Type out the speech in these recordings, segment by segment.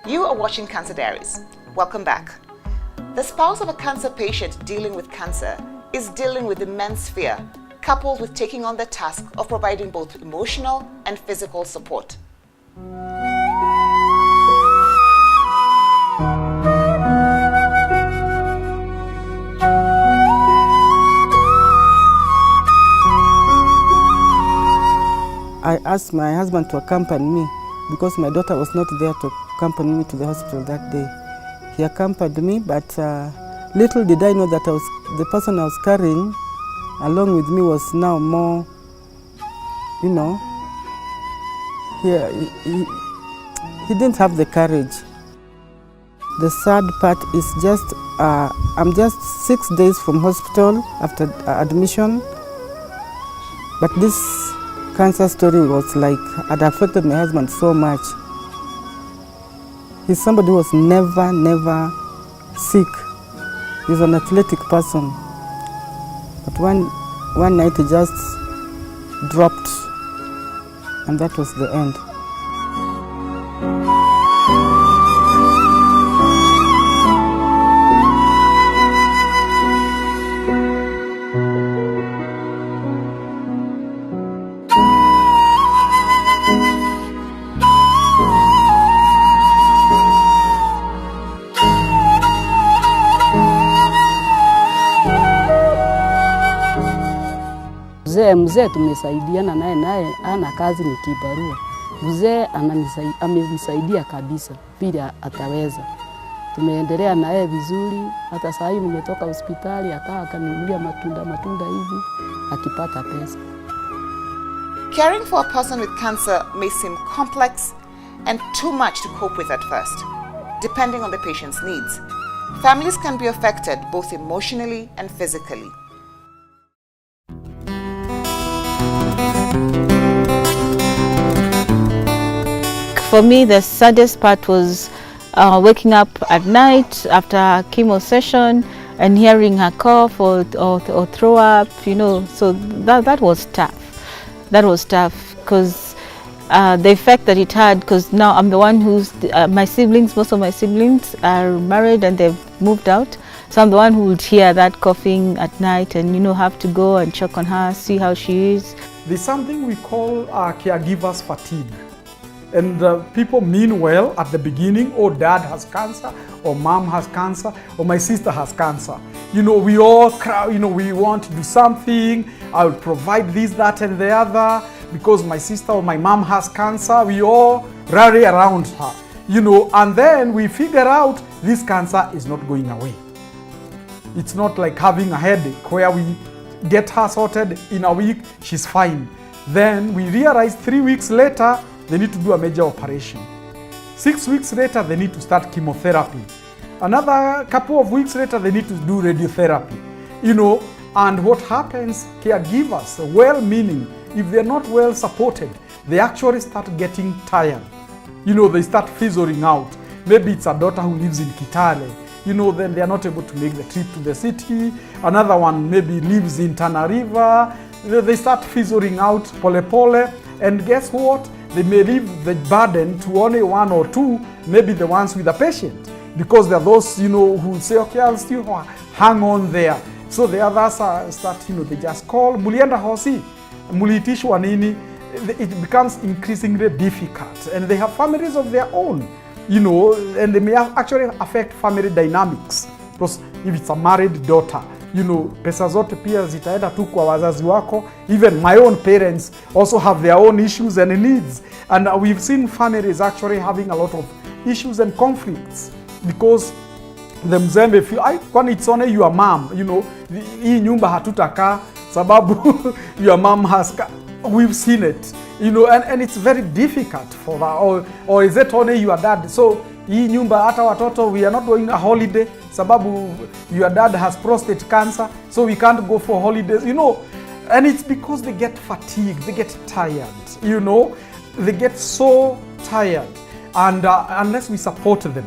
You are watching Cancer Diaries. Welcome back. The spouse of a cancer patient dealing with cancer is dealing with immense fear, coupled with taking on the task of providing both emotional and physical support. I asked my husband to accompany me because my daughter was not there to accompany me to the hospital that day. He accompanied me, but little did I know that the person I was carrying along with me was now more, he didn't have the courage. The sad part is just, I'm just 6 days from hospital after admission, but this cancer story was like, had affected my husband so much. He's somebody who was never sick. He's an athletic person. But one night he just dropped, and that was the end. Mzee tumesaidiana naye ana kazi ni kibarua. Mzee amenisaidia kabisa bila ataweza. Tumeendelea naye vizuri, hata saa hii nimetoka hospitali akaninunulia matunda hivi akipata pesa. Caring for a person with cancer may seem complex and too much to cope with at first, depending on the patient's needs. Families can be affected both emotionally and physically. For me, the saddest part was waking up at night after a chemo session and hearing her cough or throw up, so that was tough. That was tough because the effect that it had, because now I'm the one who's, most of my siblings are married and they've moved out. So I'm the one who would hear that coughing at night and, have to go and check on her, see how she is. There's something we call caregivers fatigue. And people mean well at the beginning, oh, dad has cancer, or mom has cancer, or my sister has cancer. We all crowd, we want to do something, I'll provide this, that, and the other, because my sister or my mom has cancer, we all rally around her, and then we figure out this cancer is not going away. It's not like having a headache where we get her sorted in a week, she's fine. Then we realize 3 weeks later, they need to do a major operation. 6 weeks later, they need to start chemotherapy. Another couple of weeks later, they need to do radiotherapy. And what happens, caregivers, well-meaning, if they're not well supported, they actually start getting tired. They start fizzling out. Maybe it's a daughter who lives in Kitale. Then they are not able to make the trip to the city. Another one maybe lives in Tana River. They start fizzling out, pole. And guess what? They may leave the burden to only one or two, maybe the ones with the patient. Because there are those, who say, okay, I'll still hang on there. So the others start, they just call, mulienda hosi, mulitishwa nini. It becomes increasingly difficult. And they have families of their own, and they may actually affect family dynamics. Because if it's a married daughter, pesa zote pia zitaenda tu kwa wazazi wako. Even my own parents also have their own issues and needs. And we've seen families actually having a lot of issues and conflicts because the mzembe feel, kwani it's only your mom, hii nyumba hatutakaa sababu your mom has, we've seen it, and it's very difficult for that. Or is it only your dad? So hii nyumba hata watoto, we are not going a holiday sababu your dad has prostate cancer, so we can't go for holidays, and it's because they get fatigued, they get tired, they get so tired, and unless we support them,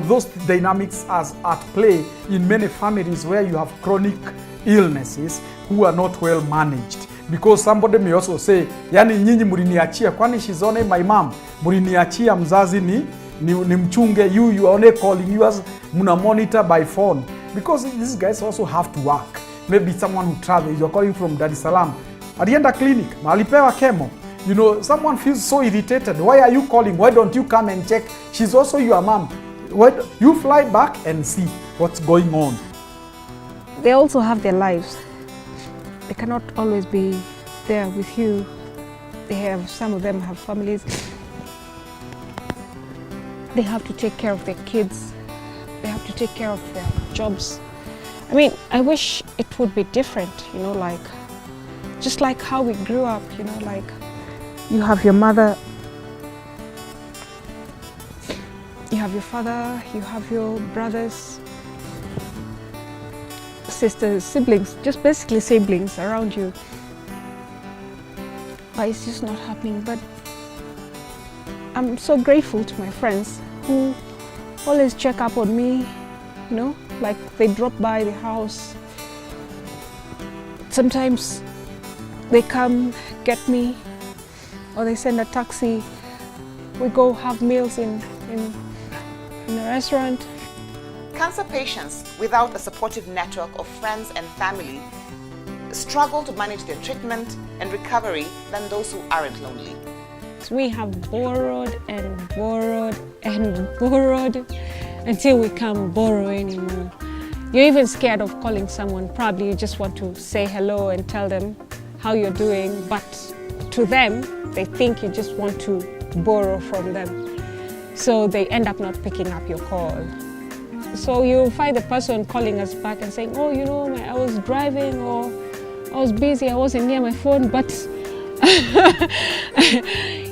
those dynamics are at play in many families where you have chronic illnesses who are not well managed. Because somebody may also say, yani nyinyi muliniachia, kwani she's only my mom, muliniachia mzazi ni mchunge, you are only calling, you as muna monitor by phone, because these guys also have to work. Maybe someone who travels, you're calling from Dar es Salaam, alienda clinic, alipewa chemo. You know, someone feels so irritated. Why are you calling? Why don't you come and check? She's also your mom. Why you fly back and see what's going on? They also have their lives. They cannot always be there with you. Some of them have families. They have to take care of their kids. They have to take care of their jobs. I mean, I wish it would be different, you know, like, just like how we grew up, you know, like, you have your mother, you have your father, you have your brothers, sisters, siblings, just basically siblings around you. But it's just not happening. But I'm so grateful to my friends who always check up on me, you know, like they drop by the house. Sometimes they come get me, or they send a taxi. We go have meals in a restaurant. Cancer patients without a supportive network of friends and family struggle to manage their treatment and recovery than those who aren't lonely. We have borrowed and borrowed and borrowed until we can't borrow anymore. You're even scared of calling someone. Probably you just want to say hello and tell them how you're doing, but to them, they think you just want to borrow from them. So they end up not picking up your call. So you find the person calling us back and saying, oh, you know, I was driving, or I was busy, I wasn't near my phone, but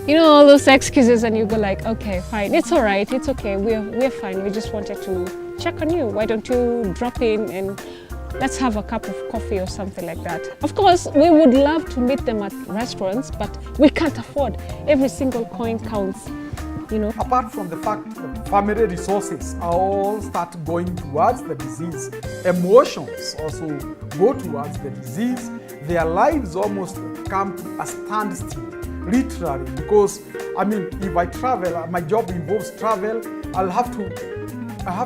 you know, all those excuses, and you go like, okay, fine, it's all right, it's okay, we're fine, we just wanted to check on you. Why don't you drop in and let's have a cup of coffee or something like that. Of course, we would love to meet them at restaurants, but we can't afford. Every single coin counts, you know. Apart from the fact that family resources are all start going towards the disease, emotions also go towards the disease. Their lives almost come to a standstill, literally, because I mean, if I travel, my job involves travel, I have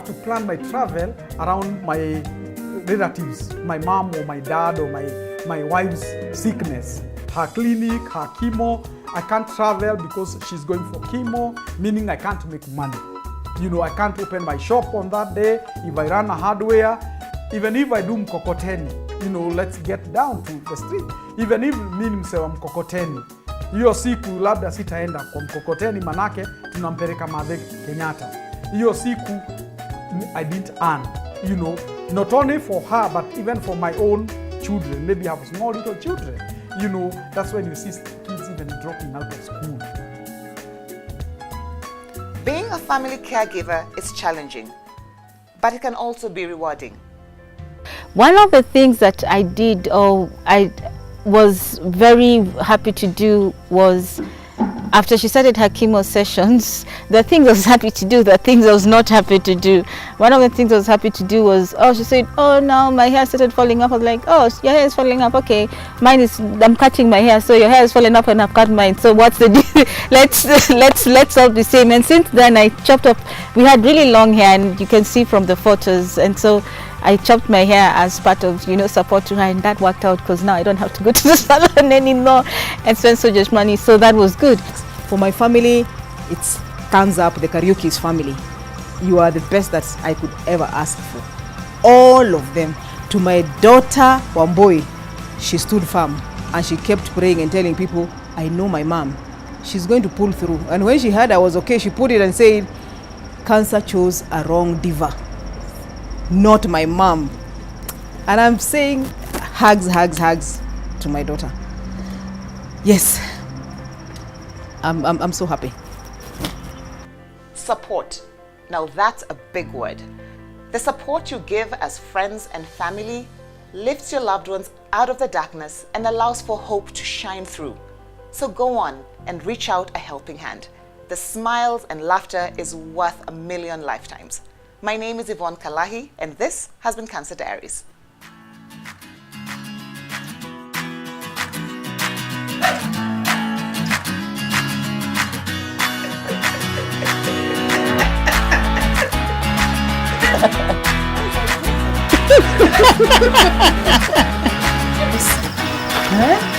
to plan my travel around my relatives, my mom or my dad or my wife's sickness, her clinic, her chemo. I can't travel because she's going for chemo, meaning I can't make money. You know, I can't open my shop on that day if I run a hardware. Even if I do mkokoteni, you know, let's get down to the street. Even if mimi msewa mkokoteni, hiyo siku labda sitaenda kwa mkokoteni, manake tunampeleka Madhe Kenyatta. Hiyo siku I didn't earn, you know, not only for her but even for my own children. Maybe I have small little children. You know, that's when you see kids even dropping out of school. Being a family caregiver is challenging, but it can also be rewarding. One of the things that I did, or I was very happy to do, was after she started her chemo sessions, the things I was happy to do, the things I was not happy to do. One of the things I was happy to do was, oh, she said, oh, now my hair started falling off. I was like, oh, your hair is falling off. Okay, mine is, I'm cutting my hair, so your hair is falling off and I've cut mine. So what's the deal? let's all be same. And since then I chopped up, we had really long hair, and you can see from the photos. And so I chopped my hair as part of, you know, support to her, and that worked out because now I don't have to go to the salon anymore and spend so much money. So that was good. For my family, it's thumbs up, the Kariuki's family. You are the best that I could ever ask for. All of them. To my daughter, Wamboi, she stood firm and she kept praying and telling people, I know my mom. She's going to pull through. And when she heard I was okay, she put it and said, cancer chose a wrong diva, not my mom. And I'm saying hugs, hugs, hugs to my daughter. Yes. I'm so happy. Support. Now that's a big word. The support you give as friends and family lifts your loved ones out of the darkness and allows for hope to shine through. So go on and reach out a helping hand. The smiles and laughter is worth a million lifetimes. My name is Yvonne Kalahi, and this has been Cancer Diaries. Eh?